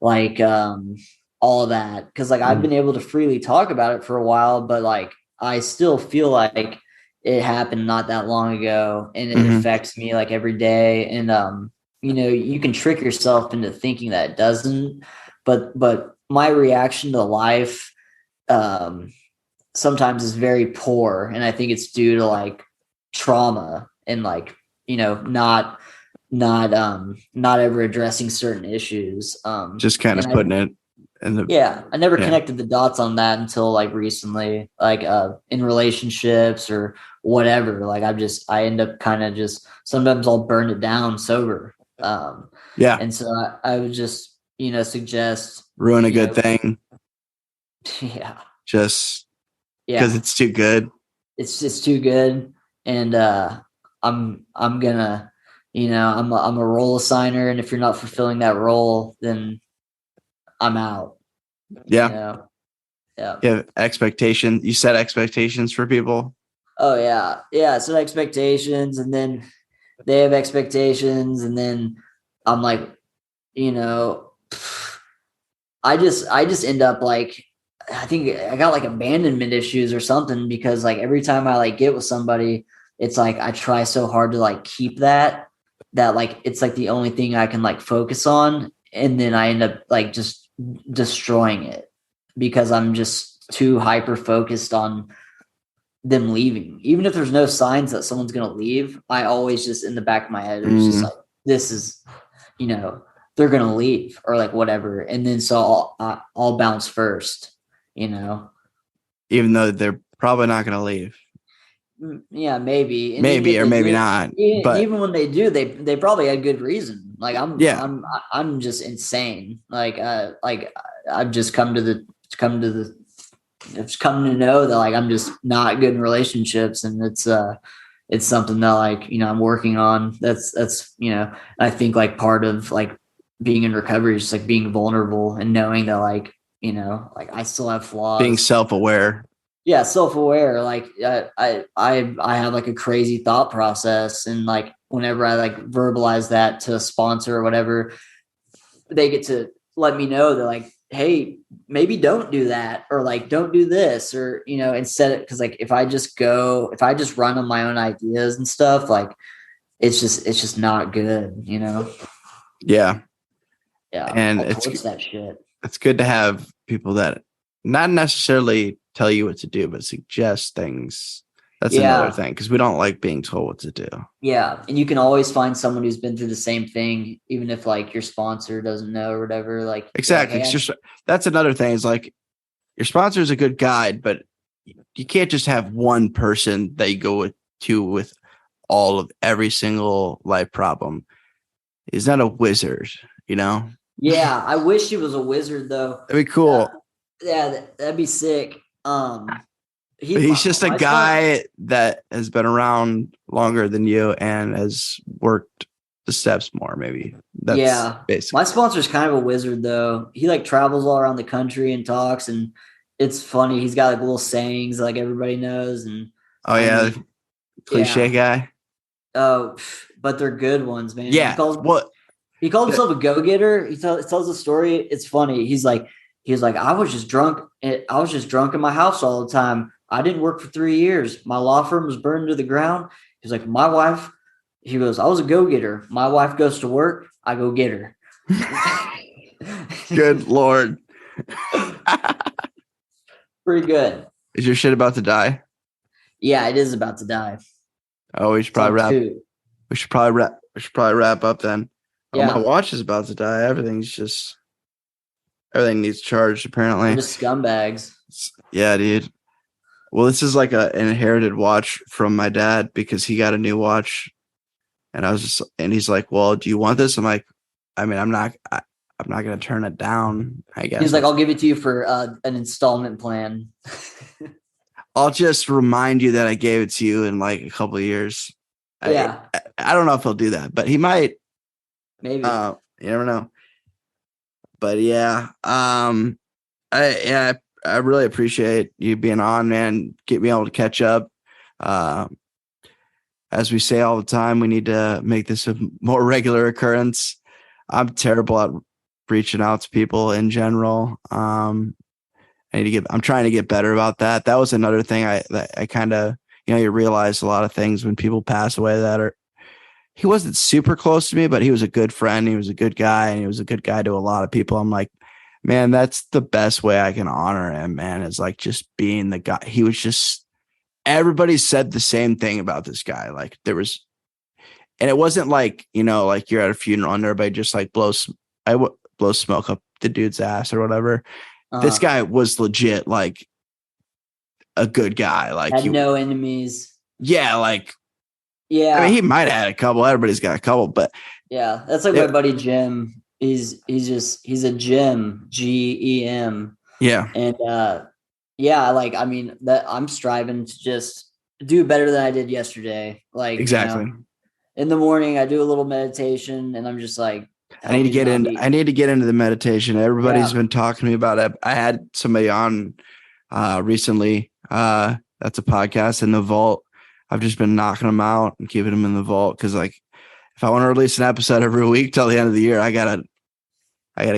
like all of that, because like I've been able to freely talk about it for a while, but like I still feel like it happened not that long ago, and it Mhm. affects me like every day. And you can trick yourself into thinking that it doesn't, but my reaction to life um sometimes is very poor, and I think it's due to like trauma and like not ever addressing certain issues. Just kind And of putting it in the, I never yeah. connected the dots on that until like recently, like in relationships or whatever. Like I end up kind of just sometimes I'll burn it down sober. Yeah. And so I would just suggest Ruin a you good know thing yeah, just because yeah, it's too good. it's just too good. And I'm gonna I'm a role assigner, and if you're not fulfilling that role, then I'm out. you Yeah. know yeah. You have expectations. You set expectations for people. Oh yeah, set expectations, and then they have expectations, and then I'm like, you know I just end up like, I think I got like abandonment issues or something, because like every time I like get with somebody, it's like I try so hard to like keep that like it's like the only thing I can like focus on, and then I end up like just destroying it because I'm just too hyper focused on them leaving. Even if there's no signs that someone's gonna leave, I always just in the back of my head it's just like, this is you know they're gonna leave or like whatever, and then so I'll bounce first. Even though they're probably not going to leave. Yeah, maybe. And even Maybe if or they maybe did, not. and But even when they do, they probably had good reason. Like yeah, I'm just insane. Like I've just come to know that like I'm just not good in relationships, and it's something that like I'm working on. That's I think like part of like being in recovery is just like being vulnerable and knowing that like I still have being flaws. self-aware. Yeah, self-aware. Like I have like a crazy thought process, and like whenever I like verbalize that to a sponsor or whatever, they get to let me know that like, hey, maybe don't do that, or like don't do this, or instead, because like if I just run on my own ideas and stuff, like it's just not good. Yeah. Yeah, And I'll torch that shit. it's good to have people that not necessarily tell you what to do, but suggest things. That's another Yeah, thing because we don't like being told what to do. yeah, and you can always find someone who's been through the same thing, even if like your sponsor doesn't know or whatever. Like you're like, Exactly. hey, That's another thing. Is like your sponsor is a good guide, but you can't just have one person that you go with all of every single life problem. He's not a wizard, you know? yeah, I wish he was a wizard though. That'd be cool. Yeah, that'd be sick. But He he's just a my sponsor. guy that has been around longer than you and has worked the steps more, maybe. That's Yeah, my basically. sponsor's kind of a wizard though. He like travels all around the country and talks, and it's funny. He's got like little sayings like everybody knows, and Oh, I yeah. mean, Cliche yeah. guy. Oh, but they're good ones, man. He Yeah. calls What? he calls himself a go-getter. He tells a story. It's funny. He was like, I was just drunk. I was just drunk in my house all the time. I didn't work for 3 years. My law firm was burned to the ground. He's like, my wife. He goes, I was a go-getter. My wife goes to work. I go get her. Good Lord. Pretty good. Is your shit about to die? Yeah, it is about to die. Oh, It's on two. We should probably wrap up then. Oh, my Yeah, watch is about to die. Everything needs charged we're apparently. just scumbags. Yeah, dude. Well, this is like an inherited watch from my dad because he got a new watch, and he's like, "Well, do you want this?" I'm like, "I mean, I'm not gonna turn it down. I guess He's like, I'll give it to you for an installment plan. I'll just remind you that I gave it to you in like a couple of years. Yeah. I don't know if he'll do that, but he might. Maybe. You never know. But yeah, I really appreciate you being on, man. Get me able to catch up. As we say all the time, we need to make this a more regular occurrence. I'm terrible at reaching out to people in general. I'm trying to get better about that. That was another thing I kind of, you realize a lot of things when people pass away he wasn't super close to me, but he was a good friend. He was a good guy, and he was a good guy to a lot of people. I'm like, man, that's the best way I can honor him, man, is like just being the guy. He was just, everybody said the same thing about this guy. Like and it wasn't like, like you're at a funeral and everybody just like blows smoke up the dude's ass or whatever. This guy was legit like a good guy. Like had no enemies. Yeah, like yeah. I mean, he might have had a couple. Everybody's got a couple, but yeah, that's like my buddy Jim. He's a Jim, GEM. Yeah, and like I mean that I'm striving to just do better than I did yesterday. Like exactly. In the morning, I do a little meditation, and I'm just like, I need to get into the meditation. Everybody's been talking to me about it. I had somebody on recently. That's a podcast in the vault. I've just been knocking them out and keeping them in the vault because, like, if I want to release an episode every week till the end of the year, I gotta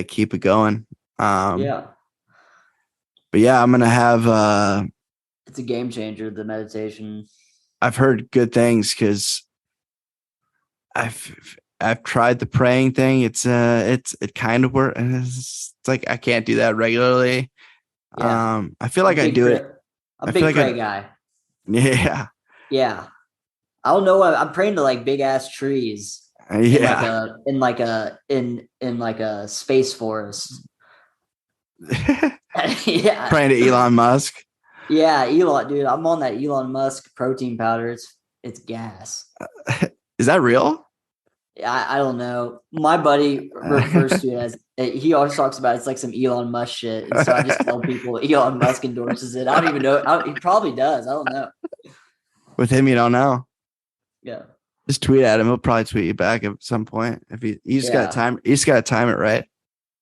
keep it going. Yeah. But yeah, I'm gonna have. It's a game changer. The meditation. I've heard good things because I've tried the praying thing. It kind of works. It's like I can't do that regularly. Yeah. I feel like I do it. I'm a big pray guy. Yeah. Yeah. I don't know. I'm praying to like big ass trees. Yeah. In like a space forest. Yeah. Praying to Elon Musk. Yeah, Elon, dude. I'm on that Elon Musk protein powder. It's gas. Is that real? I don't know. My buddy refers to it as he always talks about it's like some Elon Musk shit. And so I just tell people Elon Musk endorses it. I don't even know. He probably does. I don't know. With him, you don't know. Yeah. Just tweet at him. He'll probably tweet you back at some point. If you just got time, you just got to time it right.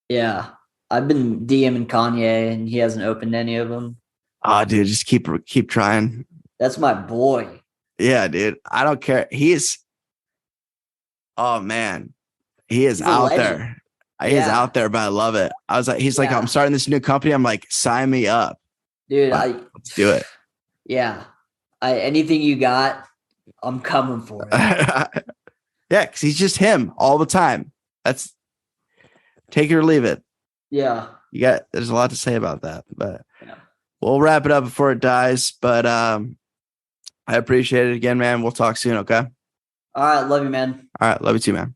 Yeah. I've been DMing Kanye and he hasn't opened any of them. Oh, dude, just keep trying. That's my boy. Yeah, dude. I don't care. Oh man, he is out there. He is out there, but I love it. I was like, he's like, I'm starting this new company. I'm like, sign me up, dude. Let's do it. Yeah, anything you got, I'm coming for it. Yeah, because he's just him all the time. That's take it or leave it. Yeah, there's a lot to say about that, but we'll wrap it up before it dies. But I appreciate it again, man. We'll talk soon. Okay. All right. Love you, man. All right. Love you too, man.